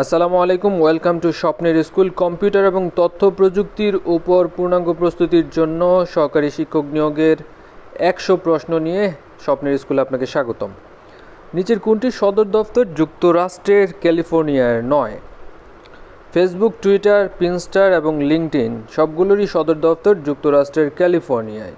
আসসালামু আলাইকুম, welcome to স্বপ্নের স্কুল। কম্পিউটার এবং তথ্য প্রযুক্তির উপর পূর্ণাঙ্গ প্রস্তুতির জন্য সহকারী শিক্ষক নিয়োগের 100 প্রশ্ন নিয়ে স্বপ্নের স্কুলে আপনাকে স্বাগতম। নিচের কোনটি সদর দফতর যুক্তরাষ্ট্রের ক্যালিফোর্নিয়ার নয়? ফেসবুক, টুইটার, পিনস্টার এবং লিঙ্কডইন সবগুলোরই সদর দফতর যুক্তরাষ্ট্রের ক্যালিফোর্নিয়ায়।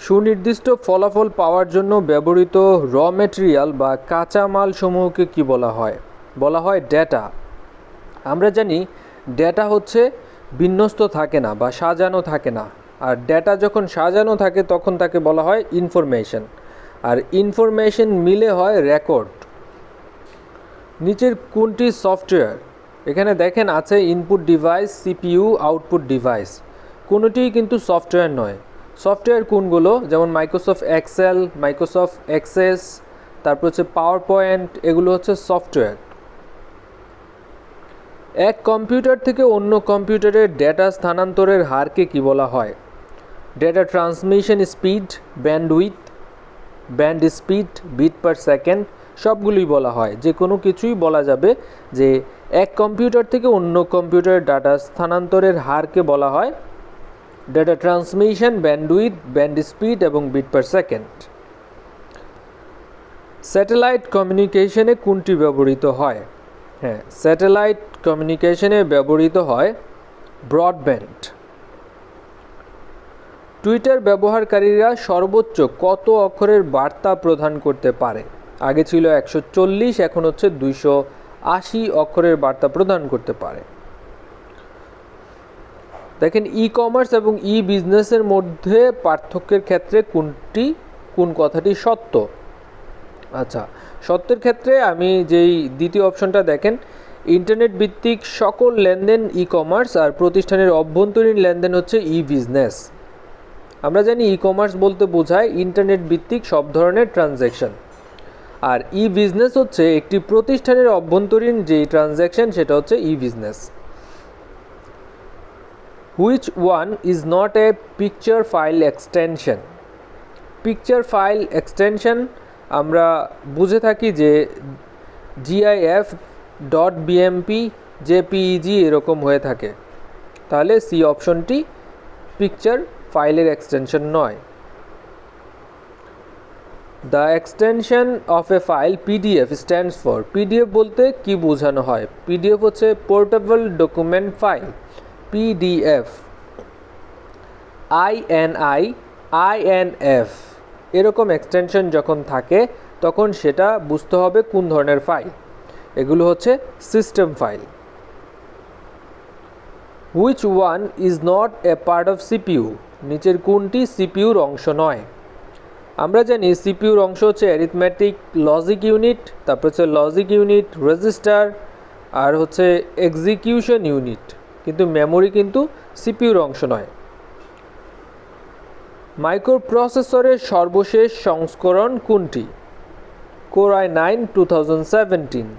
সুনির্দিষ্ট ফলাফল পাওয়ার জন্য ব্যবহৃত র ম্যাটেরিয়াল বা কাঁচামাল সমূহকে কি বলা হয়? বলা হয় ডেটা। আমরা জানি ডেটা হচ্ছে বিন্যস্ত থাকে না বা সাজানো থাকে না, আর ডেটা যখন সাজানো থাকে তখন তাকে বলা হয় ইনফরমেশন, আর ইনফরমেশন মিলে হয় রেকর্ড। নিচের কোনটি সফটওয়্যার? এখানে দেখেন আছে input device, CPU, output device. কোনোটিই কিন্তু সফটওয়্যার নয়। সফটওয়্যার কোনগুলো? যেমন মাইক্রোসফট এক্সেল, মাইক্রোসফট এক্সেস, তারপর হচ্ছে পাওয়ার পয়েন্ট, এগুলো হচ্ছে সফটওয়্যার। এক কম্পিউটার থেকে অন্য কম্পিউটারের ডেটা স্থানান্তরের হারকে কি বলা হয়? Data transmission speed, bandwidth, band speed, bit per second, সবগুলোই বলা হয়। যে কোনো কিছুই বলা যাবে যে এক কম্পিউটার থেকে অন্য কম্পিউটারের ডাটা স্থানান্তরের হারকে বলা হয় data transmission, bandwidth, band speed এবং বিট পার সেকেন্ড। স্যাটেলাইট কমিউনিকেশনে কোনটি ব্যবহৃত হয়? হ্যাঁ, স্যাটেলাইট কমিউনিকেশনে ব্যবহৃত হয় ব্রডব্যান্ড। টুইটার ব্যবহারকারীরা সর্বোচ্চ কত অক্ষরের বার্তা প্রদান করতে পারে? আগে ছিল 140, এখন হচ্ছে 280 অক্ষরের বার্তা প্রদান করতে পারে। দেখেন, ই কমার্স এবং ই বিজনেসের মধ্যে পার্থক্যের ক্ষেত্রে কোন কথাটি সত্য? আচ্ছা, সত্যের ক্ষেত্রে আমি যেই দ্বিতীয় অপশনটা দেখেন, ইন্টারনেট ভিত্তিক সকল লেনদেন ই কমার্স, আর প্রতিষ্ঠানের অভ্যন্তরীণ লেনদেন হচ্ছে ই বিজনেস। আমরা জানি ই কমার্স বলতে বোঝায় ইন্টারনেট ভিত্তিক সব ধরনের ট্রানজ্যাকশন, আর ই বিজনেস হচ্ছে একটি প্রতিষ্ঠানের অভ্যন্তরীণ যেই ট্রানজ্যাকশন, সেটা হচ্ছে e business. Which one is not a picture file extension? Picture file extension আমরা বুঝে থাকি যে জিআইএফ, ডট বিএমপি, জেপিইজি এরকম হয়ে থাকে। তাহলে সি অপশনটি পিকচার ফাইলের এক্সটেনশন নয়। The extension of A file PDF stands for. PDF বলতে কি বোঝানো হয়? পিডিএফ হচ্ছে portable document file, PDF. INF এরকম এক্সটেনশন যখন থাকে তখন সেটা বুঝতে হবে কোন ধরনের ফাইল। এগুলো হচ্ছে system file. Which one is not a part of CPU? নিচের কোনটি সিপিইউর অংশ নয়? আমরা জানি সিপিইউর অংশ হচ্ছে অ্যারিথমেটিক লজিক ইউনিট, তারপর হচ্ছে লজিক ইউনিট, রেজিস্টার, আর হচ্ছে এক্সিকিউশন ইউনিট, কিন্তু মেমোরি কিন্তু সিপিইউর অংশ নয়। মাইক্রোপ্রসেসরের সর্বশেষ সংস্করণ কোনটি? Core i9 2017।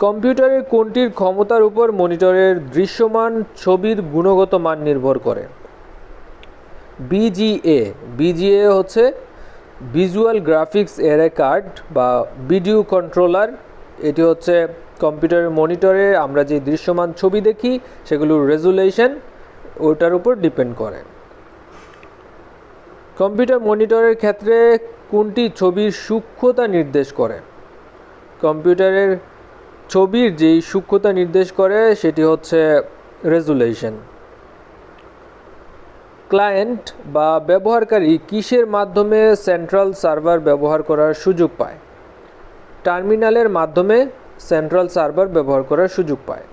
কম্পিউটারের কোনটির ক্ষমতার উপর মনিটরের দৃশ্যমান ছবির গুণগত মান নির্ভর করে? বিজিএ। বিজিএ হচ্ছে ভিজুয়াল গ্রাফিক্স অ্যারে কার্ড বা ভিডিও কন্ট্রোলার। এটি হচ্ছে কম্পিউটারের মনিটরে আমরা যে দৃশ্যমান ছবি দেখি সেগুলোর রেজুলেশন ওটার উপর ডিপেন্ড করে। কম্পিউটার মনিটরের ক্ষেত্রে কোনটি ছবির সূক্ষ্মতা নির্দেশ করে? কম্পিউটারের ছবির যেই সূক্ষ্মতা নির্দেশ করে সেটি হচ্ছে রেজুলেশন। ক্লায়েন্ট বা ব্যবহারকারী কিসের মাধ্যমে সেন্ট্রাল সার্ভার ব্যবহার করার সুযোগ পায়? টার্মিনালের মাধ্যমে সেন্ট্রাল সার্ভার ব্যবহার করার সুযোগ পায়।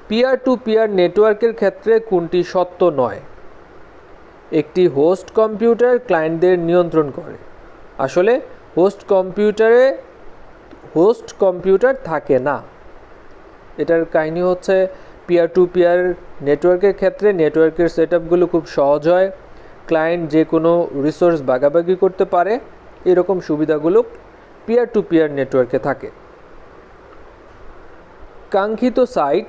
পিয়ার টু পিয়ার নেটওয়ার্কের ক্ষেত্রে কোনটি সত্য নয়? একটি হোস্ট কম্পিউটার ক্লায়েন্টদের নিয়ন্ত্রণ করে। আসলে হোস্ট কম্পিউটার থাকে না। এটার কাহিনী হচ্ছে পিয়ার টু পিয়ার নেটওয়ার্কের ক্ষেত্রে নেটওয়ার্কের সেটআপগুলো খুব সহজ হয়, ক্লায়েন্ট যে কোনো রিসোর্স ভাগাভাগি করতে পারে, এরকম সুবিধাগুলো পিয়ার টু পিয়ার নেটওয়ার্কে থাকে। কাঙ্ক্ষিত সাইট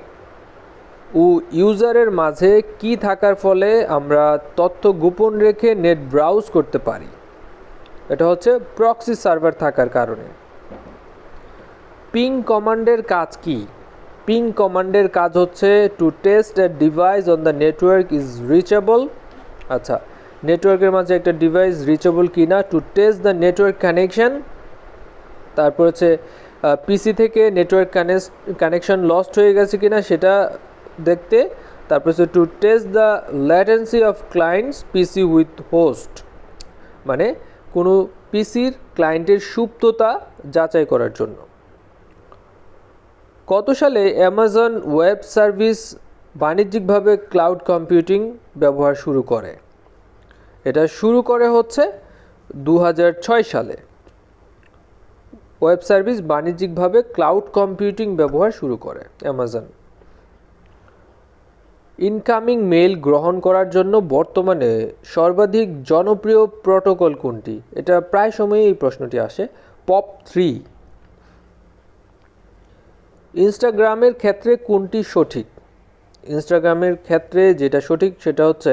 ও ইউজারের মাঝে কি থাকার ফলে আমরা তথ্য গোপন রেখে নেট ব্রাউজ করতে পারি? এটা হচ্ছে প্রক্সি সার্ভার থাকার কারণে। পিং কমান্ডের কাজ কি? পিং কমান্ডের কাজ হচ্ছে to test a device on the network is reachable. আচ্ছা, নেটওয়ার্কের মাঝে একটা ডিভাইস রিচেবল কি না, to test the network connection. তারপর হচ্ছে পিসি থেকে নেটওয়ার্ক কানেকশন লস্ট হয়ে গেছে কিনা সেটা দেখতে। তারপর হচ্ছে to test the latency of clients PC with host, মানে কোনো পিসির ক্লায়েন্টের সুপ্ততা যাচাই করার জন্য। কত সালে অ্যামাজন ওয়েব সার্ভিস বাণিজ্যিকভাবে ক্লাউড কম্পিউটিং ব্যবহার শুরু করে? এটা শুরু করে হচ্ছে 2006 সালে। ওয়েব সার্ভিস বাণিজ্যিকভাবে ক্লাউড কম্পিউটিং ব্যবহার শুরু করে অ্যামাজন। ইনকামিং মেইল গ্রহণ করার জন্য বর্তমানে সর্বাধিক জনপ্রিয় প্রোটোকল কোনটি? এটা প্রায় সময়ই এই প্রশ্নটি আসে। POP3। ইনস্টাগ্রামের ক্ষেত্রে কোনটি সঠিক? ইনস্টাগ্রামের ক্ষেত্রে যেটা সঠিক সেটা হচ্ছে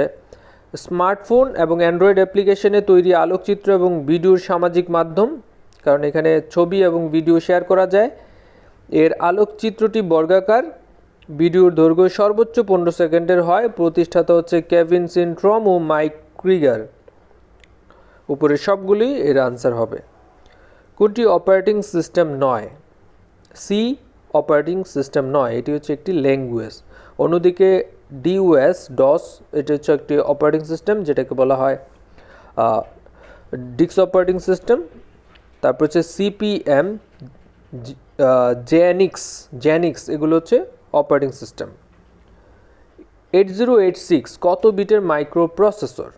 স্মার্টফোন এবং অ্যান্ড্রয়েড অ্যাপ্লিকেশনে তৈরি আলোকচিত্র এবং ভিডিওর সামাজিক মাধ্যম, কারণ এখানে ছবি এবং ভিডিও শেয়ার করা যায়। এর আলোকচিত্রটি বর্গাকার, ভিডিওর দৈর্ঘ্য সর্বোচ্চ 15 সেকেন্ডের হয়। প্রতিষ্ঠাতা হচ্ছে কেভিন সিনট্রম ও মাইক ক্রিগার। উপরের সবগুলি এর আনসার হবে। কোনটি অপারেটিং সিস্টেম নয়? সি অপারেটিং সিস্টেম নয়, এটি হচ্ছে একটি ল্যাঙ্গুয়েজ। অন্যদিকে ডিওএস ডস এটি হচ্ছে একটি অপারেটিং সিস্টেম যেটাকে বলা হয় ডিক্স অপারেটিং সিস্টেম। তারপর হচ্ছে সিপিএম, জেনিক্স এগুলো হচ্ছে অপারেটিং সিস্টেম। 8086 কত বিটের মাইক্রো প্রসেসর?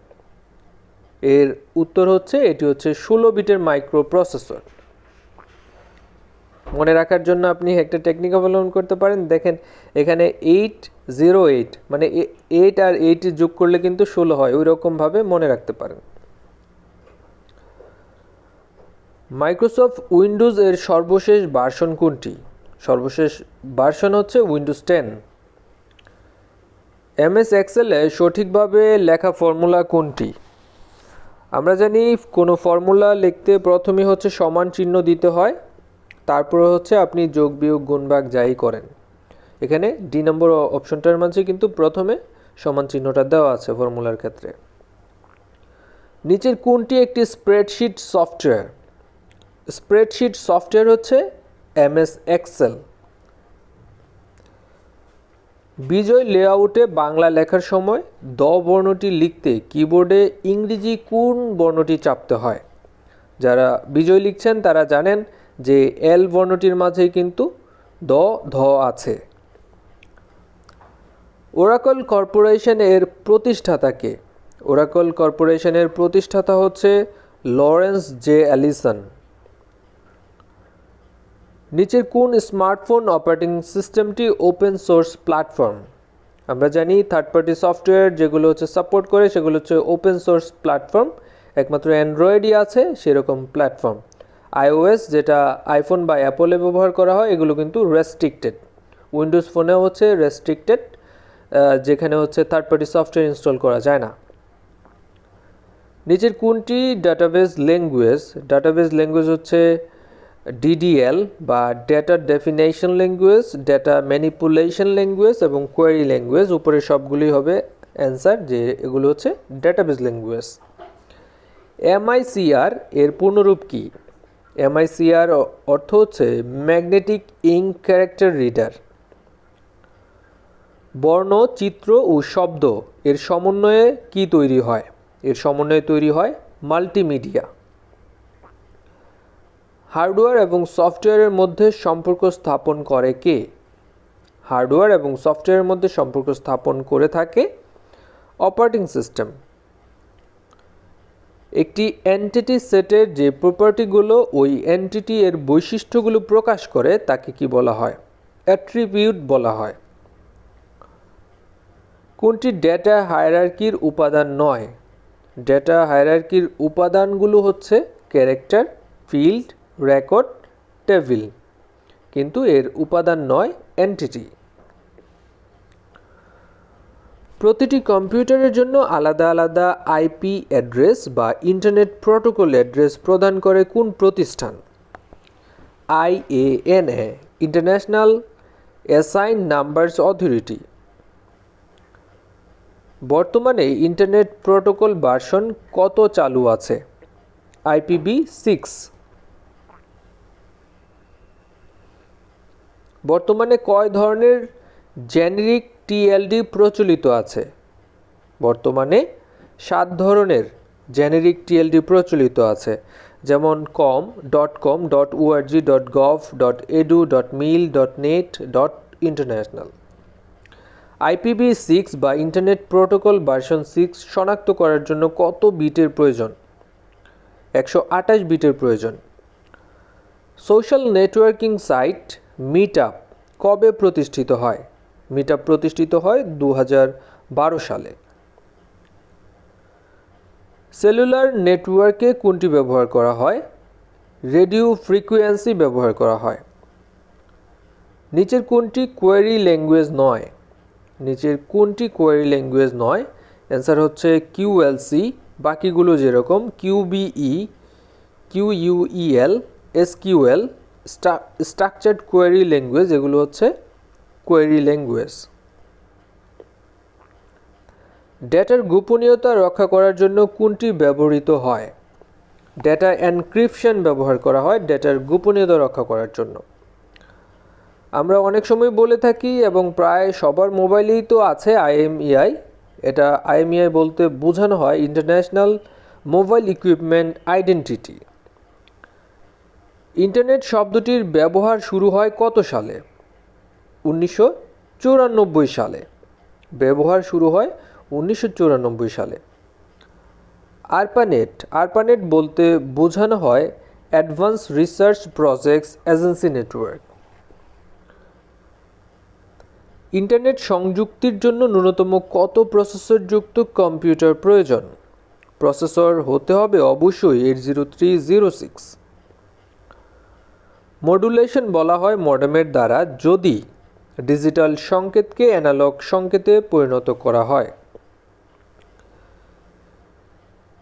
এর উত্তর হচ্ছে এটি হচ্ছে 16 বিটের মাইক্রো প্রসেসর। মনে রাখার জন্য আপনি একটা টেকনিক অবলম্বন করতে পারেন। দেখেন এখানে 808 মানে 8 আর 8 যোগ করলে কিন্তু 16 হয়, ওই রকমভাবে মনে রাখতে পারেন। মাইক্রোসফট উইন্ডোজ এর সর্বশেষ ভার্সন কোনটি? সর্বশেষ ভার্সন হচ্ছে উইন্ডোজ 10। এমএস এক্সেলে সঠিকভাবে লেখা ফর্মুলা কোনটি? আমরা জানি কোনো ফর্মুলা লিখতে প্রথমে হচ্ছে সমান চিহ্ন দিতে হয়, তারপরে হচ্ছে আপনি যোগ বিয়োগ গুণ ভাগ যাই করেন। এখানে ডি নম্বর অপশনটার মাঝে কিন্তু প্রথমে সমান চিহ্নটা দেওয়া আছে ফর্মুলার ক্ষেত্রে। নিচের কোনটি একটি স্প্রেডশিট সফটওয়্যার? স্প্রেডশিট সফটওয়্যার হচ্ছে এমএস এক্সেল। বিজয় লেআউটে বাংলা লেখার সময় দ বর্ণটি লিখতে কিবোর্ডে ইংরেজি কোন বর্ণটি চাপতে হয়? যারা বিজয় লিখছেন তারা জানেন যে এল বর্ণটির মাঝেই কিন্তু ধ আছে। ওরাকল কর্পোরেশন এর প্রতিষ্ঠাতা কে? ওরাকল কর্পোরেশনের প্রতিষ্ঠাতা হচ্ছে লরেন্স জে অ্যালিসন। নিচের কোন স্মার্টফোন অপারেটিং সিস্টেমটি ওপেন সোর্স প্ল্যাটফর্ম? আমরা জানি থার্ড পার্টি সফটওয়্যার যেগুলো হচ্ছে সাপোর্ট করে সেগুলো হচ্ছে ওপেন সোর্স প্ল্যাটফর্ম। একমাত্র অ্যান্ড্রয়েডই আছে সেরকম প্ল্যাটফর্ম। আইওএস যেটা আইফোন বা অ্যাপলে ব্যবহার করা হয় এগুলো কিন্তু রেস্ট্রিক্টেড। উইন্ডোজ ফোনেও হচ্ছে রেস্ট্রিক্টেড, যেখানে হচ্ছে থার্ড পার্টি সফটওয়্যার ইনস্টল করা যায় না। নিচের কোনটি ডাটাবেস ল্যাঙ্গুয়েজ? ডাটাবেস ল্যাঙ্গুয়েজ হচ্ছে ডিডিএল বা data definition language, data manipulation language এবং কোয়েরি ল্যাঙ্গুয়েজ। উপরে সবগুলি হবে অ্যান্সার, যে এগুলো হচ্ছে ডেটাবেস ল্যাঙ্গুয়েজ। এমআইসিআর এর পূর্ণরূপ কি? এমআইসিআর অর্থ হচ্ছে ম্যাগনেটিক ইঙ্ক ক্যারেক্টার রিডার। বর্ণ, চিত্র ও শব্দ এর সমন্বয়ে কি তৈরি হয়? এর সমন্বয়ে তৈরি হয় মাল্টিমিডিয়া। হার্ডওয়্যার এবং সফটওয়্যারের মধ্যে সম্পর্ক স্থাপন করে কে? হার্ডওয়্যার এবং সফটওয়্যারের মধ্যে সম্পর্ক স্থাপন করে থাকে অপারেটিং সিস্টেম। একটি এন্টিটি সেটের যে প্রপার্টিগুলো ওই এন্টিটি এর বৈশিষ্ট্যগুলো প্রকাশ করে তাকে কি বলা হয়? অ্যাট্রিবিউট বলা হয়। কোনটি ডেটা হায়ারার্কির উপাদান নয়? ডেটা হায়ারার্কির উপাদানগুলো হচ্ছে ক্যারেক্টার, ফিল্ড, রেকর্ড, টেবিল, কিন্তু এর উপাদান নয় এন্টিটি। প্রতিটি কম্পিউটারের জন্য আলাদা আলাদা আইপি অ্যাড্রেস বা ইন্টারনেট প্রোটোকল অ্যাড্রেস প্রদান করে কোন প্রতিষ্ঠান? IANA, international assign numbers authority. বর্তমানে ইন্টারনেট প্রোটোকল ভার্সন কত চালু আছে? IPv6। বর্তমানে কয় ধরনের জেনেরিক TLD প্রচলিত আছে? বর্তমানে 7 ধরনের জেনেরিক TLD প্রচলিত আছে, যেমন com.com, .org, .gov, .edu, .mil, .net, .international। IPv6 বা ইন্টারনেট প্রোটোকল ভার্সন 6 শনাক্ত করার জন্য কত বিটের প্রয়োজন? 128 বিটের প্রয়োজন। সোশ্যাল নেটওয়ার্কিং সাইট মিটআপ কবে প্রতিষ্ঠিত হয়? মিটআপ প্রতিষ্ঠিত হয় 2012 সালে। সেলুলার নেটওয়ার্কে কোনটি ব্যবহার করা হয়? রেডিও ফ্রিকোয়েন্সি ব্যবহার করা হয়। নিচের কোনটি কোয়েরি ল্যাঙ্গুয়েজ নয়? নিচের কোনটি কোয়েরি ল্যাঙ্গুয়েজ নয়? অ্যান্সার হচ্ছে QLC, বাকিগুলো যেরকম QBE, QUEL, SQL, structured query language, এগুলো হচ্ছে কোয়েরি ল্যাঙ্গুয়েজ। ডেটার গোপনীয়তা রক্ষা করার জন্য কোনটি ব্যবহৃত হয়? ডেটা এনক্রিপশন ব্যবহার করা হয় ডেটার গোপনীয়তা রক্ষা করার জন্য। আমরা অনেক সময় বলে থাকি এবং প্রায় সবার মোবাইলেই তো আছে IMEI। এটা IMEI বলতে বোঝানো হয় international mobile equipment identity. Internet শব্দটির ব্যবহার শুরু হয় কত সালে? 1994 সালে। ব্যবহার শুরু হয় 1994 সালে। আরপানেট বলতে বোঝানো হয় advance research projects agency network. Internet সংযুক্তির জন্য ন্যূনতম কত প্রসেসরযুক্ত কম্পিউটার প্রয়োজন? প্রসেসর হতে হবে অবশ্যই 80306। মডুলেশন বলা হয় মডেমের দ্বারা যদি ডিজিটাল সংকেতকে অ্যানালগ সংকেতে পরিণত করা হয়।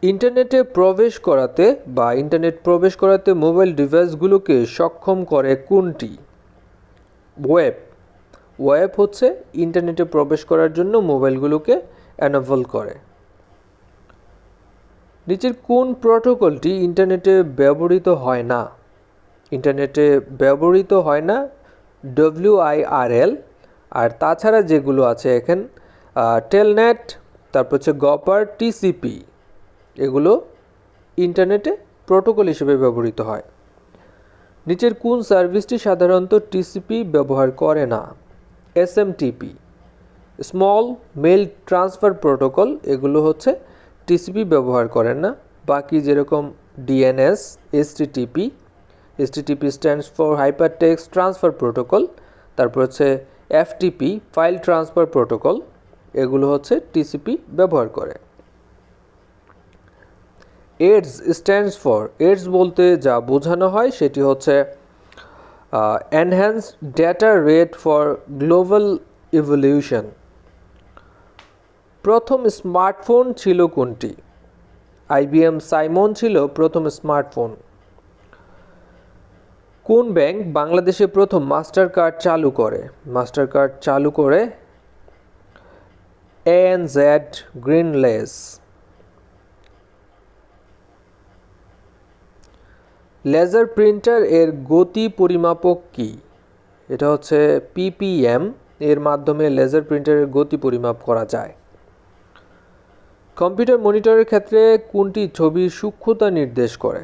ইন্টারনেট প্রবেশ করাতে মোবাইল ডিভাইসগুলোকে সক্ষম করে কোনটি? ওয়েব হচ্ছে ইন্টারনেটে প্রবেশ করার জন্য মোবাইলগুলোকে এনাবল করে। নিচের কোন প্রোটোকলটি ইন্টারনেটে ব্যবহৃত হয় না? ইন্টারনেটে ব্যবহৃত হয় না WIRL, আর তাছাড়া যেগুলো আছে এখানে টেলনেট, তারপর হচ্ছে গপার, TCP, এগুলো ইন্টারনেটে প্রোটোকল হিসেবে ব্যবহৃত হয়। নিচের কোন সার্ভিসটি সাধারণত TCP ব্যবহার করে না? SMTP, small mail transfer protocol, এগুলো হচ্ছে TCP ব্যবহার করেন না। বাকি যেরকম DNS, HTTP stands for hypertext transfer protocol, তারপর হচ্ছে FTP, ফাইল ট্রান্সফার প্রোটোকল, এগুলো হচ্ছে TCP ব্যবহার করে। এডস বলতে যা বোঝানো হয় সেটি হচ্ছে enhanced data rate for global evolution. প্রথম স্মার্টফোন ছিল কোনটি? IBM সাইমন ছিল প্রথম স্মার্টফোন। কোন ব্যাংক বাংলাদেশে প্রথম মাস্টার কার্ড চালু করে? ANZ Grindlays. লেজার প্রিন্টার এর গতি পরিমাপক কি? এটা হচ্ছে PPM, এর মাধ্যমে লেজার প্রিন্টারের গতি পরিমাপ করা যায়। কম্পিউটার মনিটরের ক্ষেত্রে কোনটি ছবির সূক্ষ্মতা নির্দেশ করে?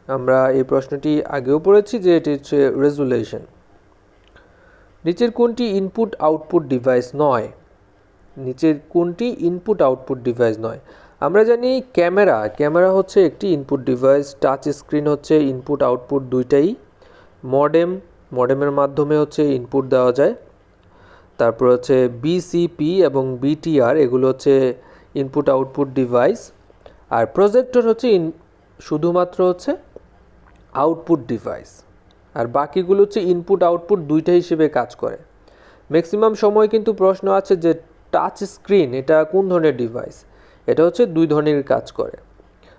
আমরা এই প্রশ্নটি আগেও পড়েছি যে এটি হচ্ছে রেজুলেশন। নিচের কোনটি ইনপুট আউটপুট ডিভাইস নয়? আমরা জানি ক্যামেরা হচ্ছে একটি ইনপুট ডিভাইস, টাচ স্ক্রিন হচ্ছে ইনপুট আউটপুট দুইটাই, মডেমের মাধ্যমে হচ্ছে ইনপুট দেওয়া যায়, তারপর হচ্ছে BCP এবং BTR, এগুলো হচ্ছে ইনপুট আউটপুট ডিভাইস, আর প্রজেক্টর হচ্ছে শুধুমাত্র হচ্ছে আউটপুট ডিভাইস, আর বাকিগুলো হচ্ছে ইনপুট আউটপুট দুইটা হিসেবে কাজ করে। ম্যাক্সিমাম সময় কিন্তু প্রশ্ন আছে যে টাচ স্ক্রিন এটা কোন ধরনের ডিভাইস? এটা হচ্ছে দুই ধরনের কাজ করে।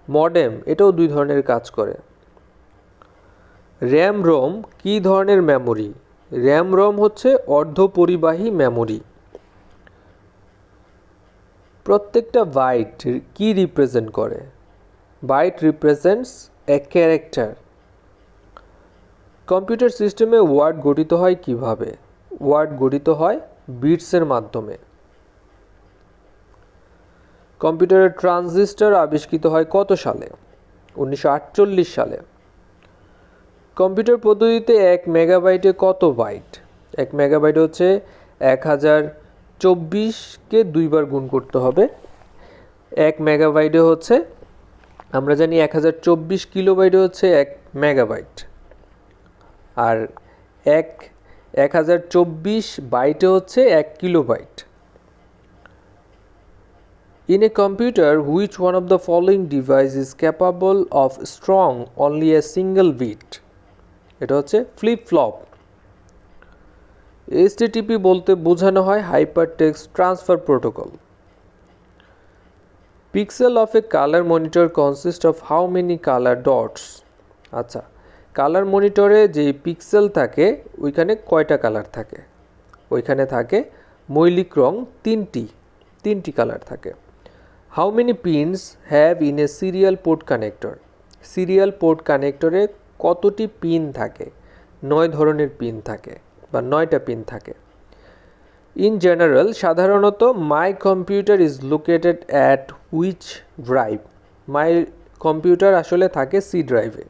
মডেম এটাও দুই ধরনের কাজ করে। র্যাম রোম কী ধরনের মেমোরি? র্যাম রোম হচ্ছে অর্ধপরিবাহী মেমোরি। প্রত্যেকটা বাইট কি রিপ্রেজেন্ট করে? Byte represents a character. Computer সিস্টেমে ওয়ার্ড গঠিত হয় কিভাবে? ওয়ার্ড গঠিত হয় বিটসের মাধ্যমে। কম্পিউটারের ট্রানজিস্টর আবিষ্কৃত হয় কত সালে? 1948 সালে। কম্পিউটার পদ্ধতিতে 1 মেগাবাইটে কত বাইট? 1 মেগাবাইট হচ্ছে 1024কে দুইবার গুণ করতে হবে। 1 মেগাবাইটে হচ্ছে, আমরা জানি 1024 কিলোবাইটে হচ্ছে 1 মেগাবাইট, আর 1024 বাইটে হচ্ছে 1 kilobyte. In a computer, which one of the following device is capable of storing only a single bit? এটা হচ্ছে ফ্লিপ ফ্লপ। HTTP বলতে বোঝানো হয় hypertext transfer protocol. Pixel of a color monitor consists of how many color dots? আচ্ছা, colour মনিটরে যে pixel থাকে ওইখানে কয়টা কালার থাকে? ওইখানে থাকে মৌলিক রং তিনটি কালার থাকে। How many pins have in a serial port connector? Serial port কানেক্টরে কতটি পিন থাকে? 9 ধরনের পিন থাকে বা 9টা পিন থাকে। ইন জেনারেল, সাধারণত my computer is located at which drive? My computer আসলে থাকে সি ড্রাইভে।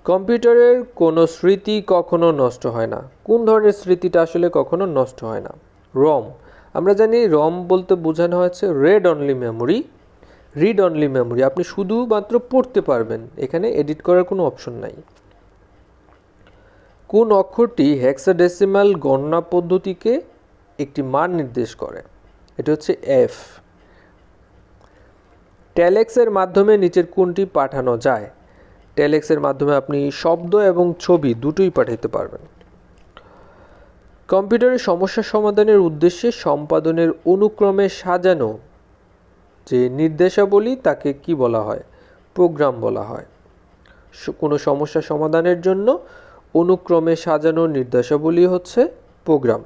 কম্পিউটারের কোনো স্মৃতি কখনো নষ্ট হয় না। কোন ধরনের স্মৃতিটা আসলে কখনো নষ্ট হয় না? রম। আমরা জানি রম বলতে বোঝানো হচ্ছে red only memory. Read only memory, আপনি শুধুমাত্র পড়তে পারবেন, এখানে এডিট করার কোনো অপশন নাই। কোন অক্ষরটি হেক্সাডেসিমাল গণনা পদ্ধতিকে একটি মান নির্দেশ করে? এটা হচ্ছে এফ। টেলেক্সের মাধ্যমে নিচের কোনটি পাঠানো যায়? টেলেক্সের মাধ্যমে আপনি শব্দ এবং ছবি দুটোই পাঠাতে পারবেন। কম্পিউটারের সমস্যা সমাধানের উদ্দেশ্যে সম্পাদনের অনুক্রমে সাজানো যে নির্দেশাবলী তাকে কি বলা হয়? প্রোগ্রাম বলা হয়। কোনো সমস্যা সমাধানের জন্য অনুক্রমে সাজানো নির্দেশাবলী হচ্ছে প্রোগ্রাম।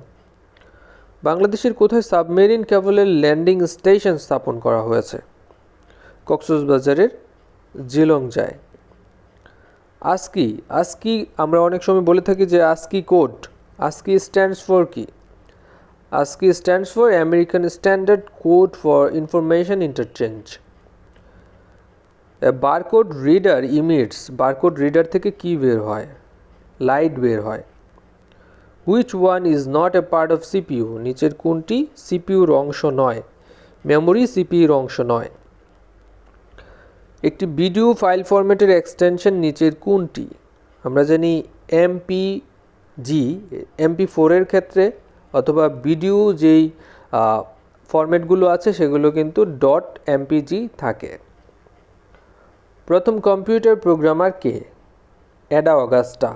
বাংলাদেশের কোথায় সাবমেরিন কেবলের ল্যান্ডিং স্টেশন স্থাপন করা হয়েছে? কক্সবাজারের জিলংজায়। আস্কি আমরা অনেক সময় বলে থাকি যে ASCII code. ASCII stands for কি? ASCII stands for American standard code for information interchange. Barcode reader emits, barcode reader থেকে কি বের হয়? লাইট বের হয়। Which one is not a part of CPU? নিচের কোনটি সিপিইউর অংশ নয়? মেমোরি সিপিইউর অংশ নয়। একটি ভিডিও ফাইল ফরম্যাটের এক্সটেনশন নিচের কোনটি? আমরা জানি MP4 এর ক্ষেত্রে অথবা ভিডিও যেই ফরম্যাটগুলো আছে সেগুলো কিন্তু .mpg থাকে। প্রথম কম্পিউটার প্রোগ্রামার কে? Ada Augusta.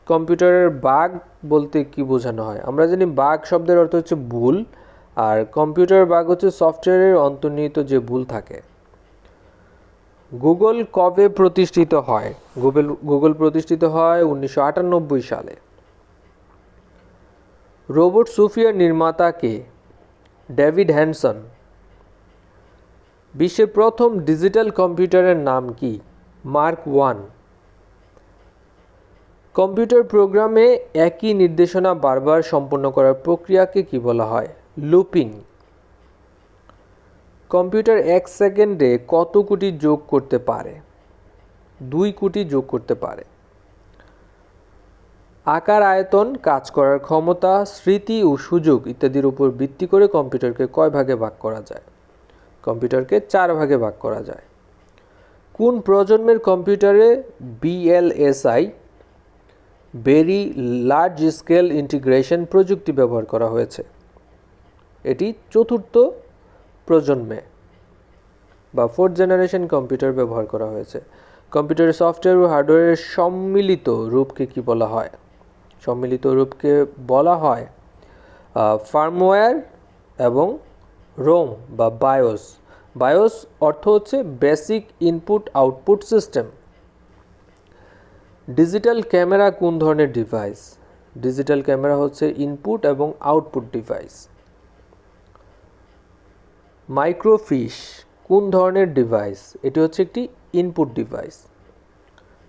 কম্পিউটারের বাগ বলতে কি বোঝানো হয়? আমরা জানি বাগ শব্দের অর্থ হচ্ছে ভুল, আর কম্পিউটারের বাগ হচ্ছে সফটওয়্যারের অন্তর্নিহিত যে ভুল থাকে। গুগল কবে প্রতিষ্ঠিত হয়? গুগল প্রতিষ্ঠিত হয় 1998 সালে। রোবট সোফিয়ার নির্মাতা কে? David Hanson. বিশ্বের প্রথম ডিজিটাল কম্পিউটারের নাম কি? মার্ক 1। কম্পিউটার প্রোগ্রামে একই নির্দেশনা বারবার সম্পন্ন করার প্রক্রিয়াকে কি বলা হয়? লুপিং। কম্পিউটার 1 সেকেন্ডে কত কোটি যোগ করতে পারে? 2 কোটি যোগ করতে পারে। আকার, আয়তন, কাজ করার ক্ষমতা, স্মৃতি ও সুযোগ ইত্যাদির উপর ভিত্তি করে কম্পিউটারকে কয় ভাগে ভাগ করা যায়? কম্পিউটারকে 4 ভাগে ভাগ করা যায়। কোন প্রজন্মের কম্পিউটারে VLSI very large scale integration প্রযুক্তি ব্যবহার করা হয়েছে? এটি 4র্থ প্রজন্মে বা 4th জেনারেশন কম্পিউটার ব্যবহার করা হয়েছে। কম্পিউটারের সফটওয়্যার ও হার্ডওয়্যারের সম্মিলিত রূপকে কি বলা হয়? সম্মিলিত রূপকে বলা হয় ফার্মওয়্যার এবং রোম বা বায়োস। বায়োস অর্থ হচ্ছে basic input output system. Digital camera কোন ধরনের ডিভাইস? ডিজিটাল ক্যামেরা হচ্ছে ইনপুট এবং আউটপুট ডিভাইস। মাইক্রোফিশ কোন ধরনের ডিভাইস? এটি হচ্ছে একটি ইনপুট ডিভাইস।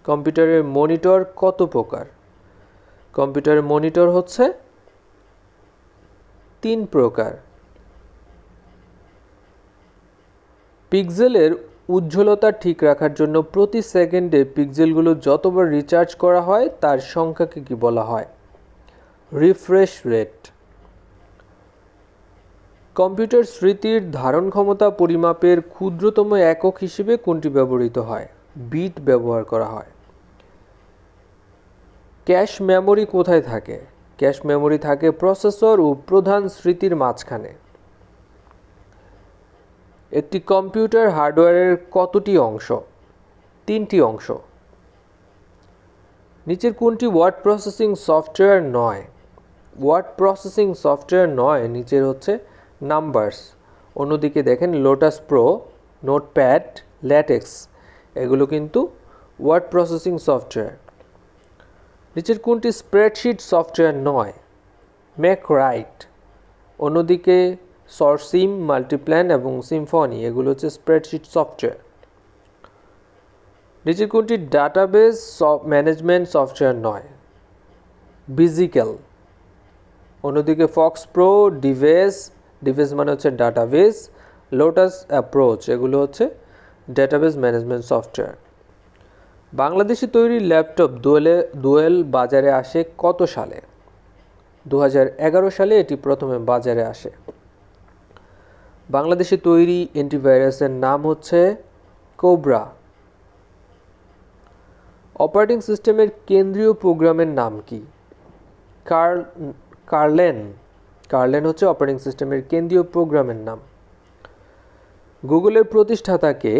কম্পিউটারের মনিটর কত প্রকার? কম্পিউটারের মনিটর হচ্ছে 3 প্রকার। পিক্সেলের উজ্জ্বলতা ঠিক রাখার জন্য প্রতি সেকেন্ডে পিক্সেলগুলো যতবার রিচার্জ করা হয় তার সংখ্যাকে কি বলা হয়? Refresh rate. কম্পিউটার স্মৃতির ধারণ ক্ষমতা পরিমাপের ক্ষুদ্রতম একক হিসেবে কোনটি ব্যবহৃত হয়? বিট ব্যবহার করা হয়। ক্যাশ মেমরি কোথায় থাকে? ক্যাশ মেমরি থাকে প্রসেসর ও প্রধান স্মৃতির মাঝখানে। একটি কম্পিউটার হার্ডওয়্যারের কতটি অংশ? 3টি অংশ। নিচের কোনটি ওয়ার্ড প্রসেসিং সফটওয়্যার নয়? ওয়ার্ড প্রসেসিং সফটওয়্যার নয় নিচের হচ্ছে নাম্বারস। অন্যদিকে দেখেন লোটাস প্রো, নোটপ্যাড, ল্যাটেক্স এগুলো কিন্তু ওয়ার্ড প্রসেসিং সফটওয়্যার। নিচের কোনটি স্প্রেডশিট সফটওয়্যার নয়? ম্যাকরাইট। অন্যদিকে সরসিম, মাল্টিপ্ল্যান এবং সিম্ফনি এগুলো হচ্ছে স্প্রেডশিট সফটওয়্যার। নিচের কোনটি ডাটাবেস ম্যানেজমেন্ট সফটওয়্যার নয়? ভিজিক্যাল। অন্যদিকে ফক্স প্রো, ডিভেস মানে হচ্ছে ডাটাবেস, লোটাস অ্যাপ্রোচ এগুলো হচ্ছে ডাটাবেস ম্যানেজমেন্ট সফটওয়্যার। বাংলাদেশে তৈরি ল্যাপটপ দোয়েল বাজারে আসে কত সালে? 2011 সালে এটি প্রথমে বাজারে আসে। বাংলাদেশে তৈরি অ্যান্টিভাইরাসের নাম হচ্ছে কোবরা। অপারেটিং সিস্টেমের কেন্দ্রীয় প্রোগ্রামের নাম কি? কার্লেন। কার্লেন হচ্ছে অপারেটিং সিস্টেমের কেন্দ্রীয় প্রোগ্রামের নাম। গুগলের প্রতিষ্ঠাতাকে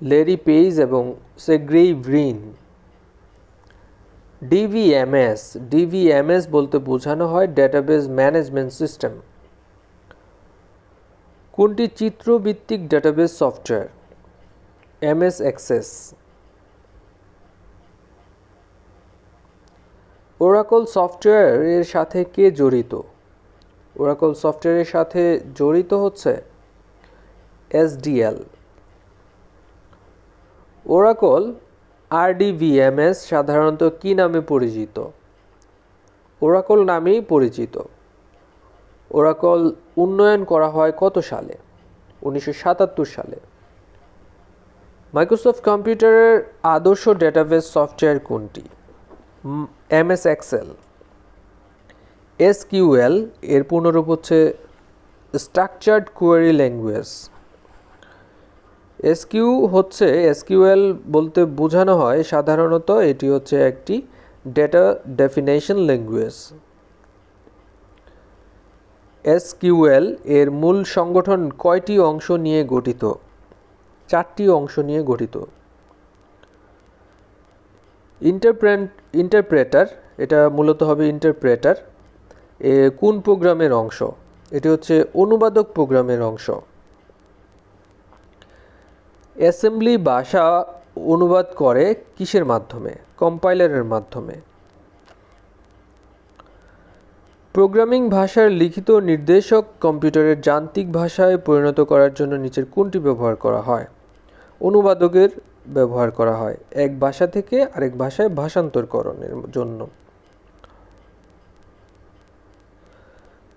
ল্যারি পেজ এবং সের্গেই ব্রিন। ডিভিএমএস বলতে বোঝানো হয় ডেটাবেস ম্যানেজমেন্ট সিস্টেম। কোনটি চিত্রভিত্তিক database software? MS Access. Oracle সফটওয়্যারের সাথে কে জড়িত? ওরাকল সফটওয়্যারের সাথে জড়িত হচ্ছে এসডিএল। ওরাকল আরডিভিএমএস সাধারণত কি নামে পরিচিত? ওরাকল নামেই পরিচিত। ওরাকল উন্নয়ন করা হয় কত সালে? 1977 সালে। মাইক্রোসফট কম্পিউটারের আদর্শ ডেটাবেস সফটওয়্যার কোনটি? MS Excel. এসকিউএল এর পূর্ণরূপ হচ্ছে স্ট্রাকচার্ড কোয়েরি ল্যাঙ্গুয়েজ। এসকিউএল বলতে বোঝানো হয় সাধারণত এটি হচ্ছে একটি ডেটা ডেফিনেশন ল্যাঙ্গুয়েজ। এসকিউএল এর মূল সংগঠন কয়টি অংশ নিয়ে গঠিত? 4টি অংশ নিয়ে গঠিত। ইন্টারপ্রেটার, এটা মূলত হবে ইন্টারপ্রেটার কোন প্রোগ্রামের অংশ? এটি হচ্ছে অনুবাদক প্রোগ্রামের অংশ। অ্যাসেম্বলি ভাষা অনুবাদ করে কিসের মাধ্যমে? কম্পাইলারের মাধ্যমে। প্রোগ্রামিং ভাষার লিখিত নির্দেশক কম্পিউটারের যান্ত্রিক ভাষায় পরিণত করার জন্য নিচের কোনটি ব্যবহার করা হয়? অনুবাদকের ব্যবহার করা হয় এক ভাষা থেকে আরেক ভাষায় ভাষান্তরকরণের জন্য।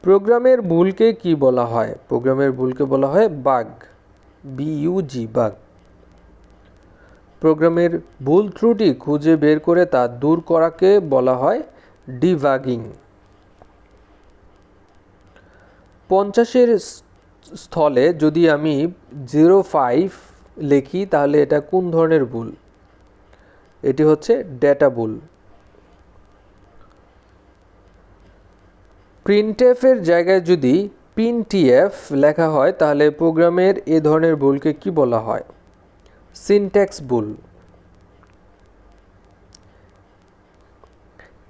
প্রোগ্রামের ভুলকে কি বলা হয়? প্রোগ্রামের ভুলকে বলা হয় বাগ, বিইউজি, বাগ। প্রোগ্রামের ভুল ত্রুটি খুঁজে বের করে তা দূর করাকে বলা হয় ডিবাগিং। 50-এর স্থলে যদি আমি 05 লিখি তাহলে এটা কোন ধরনের ভুল? এটি হচ্ছে ডেটা ভুল। প্রিন্টএফের জায়গায় যদি প্রিন্টএফ লেখা হয় তাহলে প্রোগ্রামের এ ধরনের ভুলকে কি বলা হয়? সিনট্যাক্স ভুল।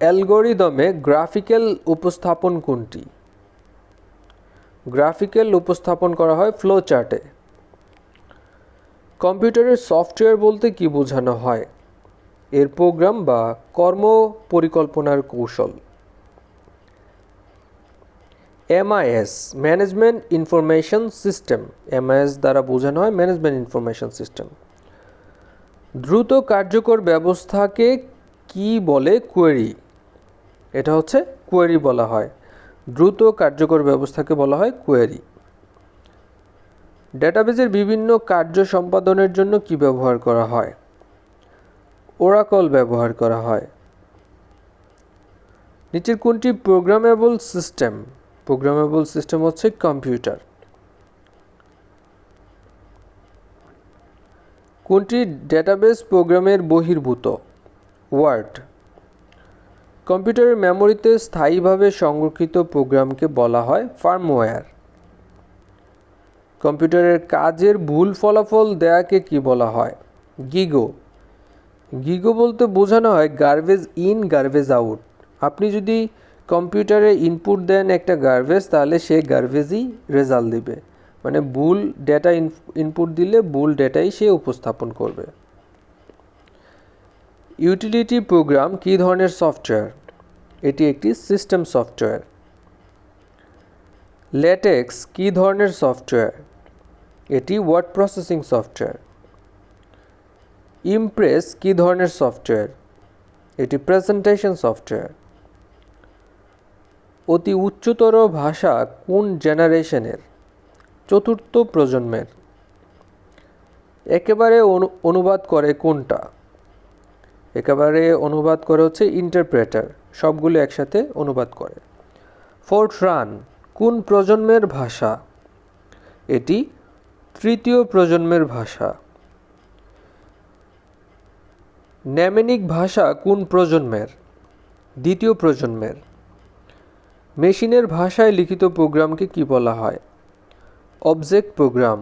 অ্যালগরিদমে গ্রাফিক্যাল উপস্থাপন কোনটি? গ্রাফিক্যাল উপস্থাপন করা হয় ফ্লো চার্টে। কম্পিউটারের সফটওয়্যার বলতে কি বোঝানো হয়? এর প্রোগ্রাম বা কর্ম পরিকল্পনার কৌশল। MIS management information system, MIS দ্বারা বোঝানো হয় ম্যানেজমেন্ট ইনফরমেশন সিস্টেম। দ্রুত কার্যকর ব্যবস্থাকে কি বলে? কোয়েরি। এটা হচ্ছে কোয়েরি বলা হয়, দ্রুত কার্যকর ব্যবস্থাকে বলা হয় কোয়েরি। ডেটাবেজের বিভিন্ন কার্য সম্পাদনের জন্য কি ব্যবহার করা হয়? ওরাকল ব্যবহার করা হয়। নিচের কোনটি প্রোগ্রামেবল সিস্টেম? প্রোগ্রামেবল সিস্টেম হচ্ছে কম্পিউটার। কোনটি ডেটাবেস প্রোগ্রামের বহির্ভূত? ওয়ার্ড। কম্পিউটারের মেমোরিতে স্থায়ীভাবে সংরক্ষিত প্রোগ্রামকে বলা হয় ফার্মওয়্যার। কম্পিউটারের কাজের ভুল ফলাফল দেয়াকে কি বলা হয়? গিগো। গিগো বলতে বোঝানো হয় গার্বেজ ইন গার্বেজ আউট। আপনি যদি কম্পিউটারে ইনপুট দেন একটা গার্বেজ, তাহলে সে গার্বেজই রেজাল্ট দিবে, মানে ভুল ডেটা ইনপুট দিলে ভুল ডেটাই সে উপস্থাপন করবে। ইউটিলিটি প্রোগ্রাম কী ধরনের সফটওয়্যার? এটি একটি সিস্টেম সফটওয়্যার। ল্যাটেক্স কী ধরনের সফটওয়্যার? এটি ওয়ার্ড প্রসেসিং সফটওয়্যার। ইমপ্রেস কী ধরনের সফটওয়্যার? এটি প্রেজেন্টেশন সফটওয়্যার। অতি উচ্চতর ভাষা কোন জেনারেশনের? চতুর্থ প্রজন্মের। একেবারে অনুবাদ করে কোনটা? একেবারে অনুবাদ করে হচ্ছে ইন্টারপ্রেটার, সবগুলো একসাথে অনুবাদ করে। ফোরট্রান কোন প্রজন্মের ভাষা? এটি তৃতীয় প্রজন্মের ভাষা। নেমেনিক ভাষা কোন প্রজন্মের? দ্বিতীয় প্রজন্মের। মেশিনের ভাষায় লিখিত প্রোগ্রামকে কি বলা হয়? Object programme.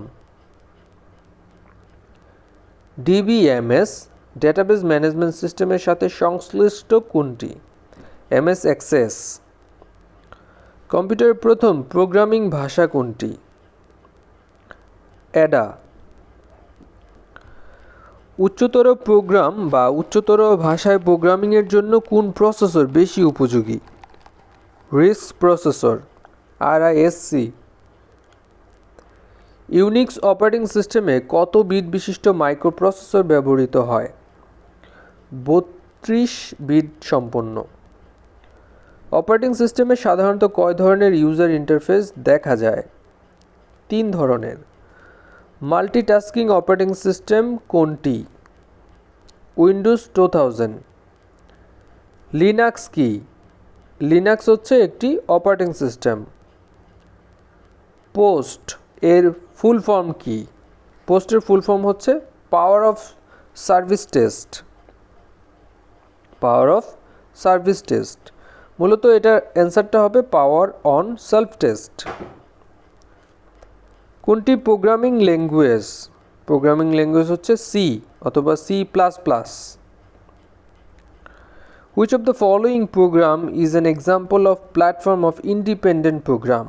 DBMS database management সিস্টেমের সাথে সংশ্লিষ্ট কোনটি? MS access. কম্পিউটারের প্রথম প্রোগ্রামিং ভাষা কোনটি? অ্যাডা। উচ্চতর প্রোগ্রাম বা উচ্চতর ভাষায় প্রোগ্রামিংয়ের জন্য কোন প্রসেসর বেশি উপযোগী? Risk processor, RISC. Unix operating সিস্টেমে কত বিট বিশিষ্ট মাইক্রোপ্রসেসর ব্যবহৃত হয়? 32 বিট সম্পন্ন। অপারেটিং সিস্টেমে সাধারণত কয় ধরনের ইউজার ইন্টারফেস দেখা যায়? 3 ধরনের। মাল্টিটাস্কিং অপারেটিং সিস্টেম কোনটি? উইন্ডোজ 2000। লিনাক্স কি? লিনাক্স হচ্ছে একটি অপারেটিং সিস্টেম। পোস্ট এর ফুল ফর্ম কি? পোস্টের ফুল ফর্ম হচ্ছে power of service test. Power of service test, মূলত এটার অ্যান্সারটা হবে পাওয়ার অন সেলফ টেস্ট। কোনটি প্রোগ্রামিং ল্যাঙ্গুয়েজ? প্রোগ্রামিং ল্যাঙ্গুয়েজ হচ্ছে সি অথবা C++। Which of the following program is an example of platform of independent program?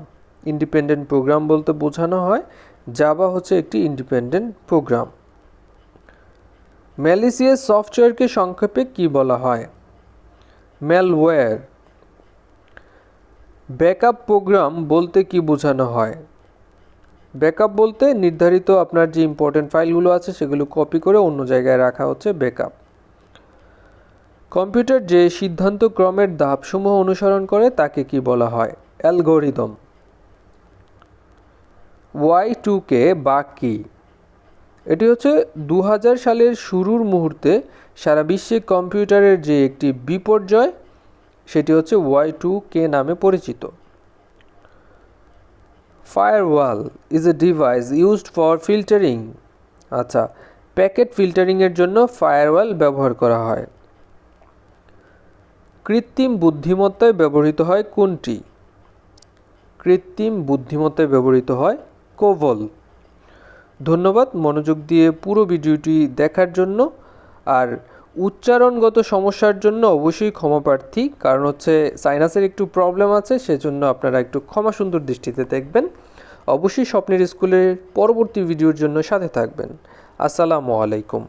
Independent program বলতে বোঝানো হয় জাভা হচ্ছে একটি ইন্ডিপেন্ডেন্ট প্রোগ্রাম। ম্যালিসিয়াস সফটওয়্যারকে সংক্ষেপে কি বলা হয়? ম্যালওয়্যার। ব্যাকআপ প্রোগ্রাম বলতে কি বোঝানো হয়? ব্যাকআপ বলতে নির্ধারিত আপনার যে ইম্পর্টেন্ট ফাইলগুলো আছে সেগুলো কপি করে অন্য জায়গায় রাখা হচ্ছে ব্যাকআপ। কম্পিউটার যে সিদ্ধান্ত ক্রমের ধাপসমূহ অনুসরণ করে তাকে কি বলা হয়? অ্যালগরিদম। Y2K বা কি? এটি হচ্ছে 2000 সালের শুরুর মুহূর্তে সারা বিশ্বে কম্পিউটারের যে একটি বিপর্যয়, সেটি হচ্ছে Y2K নামে পরিচিত। Firewall is a device used for filtering. আচ্ছা, প্যাকেট ফিল্টারিংয়ের জন্য ফায়ারওয়াল ব্যবহার করা হয়। কৃত্রিম বুদ্ধিমত্তায় ব্যবহৃত হয় কোনটি? কৃত্রিম বুদ্ধিমত্তায় ব্যবহৃত হয় কোবল। ধন্যবাদ মনোযোগ দিয়ে পুরো ভিডিওটি দেখার জন্য। আর উচ্চারণগত সমস্যার জন্য অবশ্যই ক্ষমাপ্রার্থী, কারণ হচ্ছে সাইনাসের একটু প্রবলেম আছে, সেজন্য আপনারা একটু ক্ষমা সুন্দর দৃষ্টিতে দেখবেন। অবশ্যই স্বপ্নের স্কুলের পরবর্তী ভিডিওর জন্য সাথে থাকবেন। আসসালামু আলাইকুম।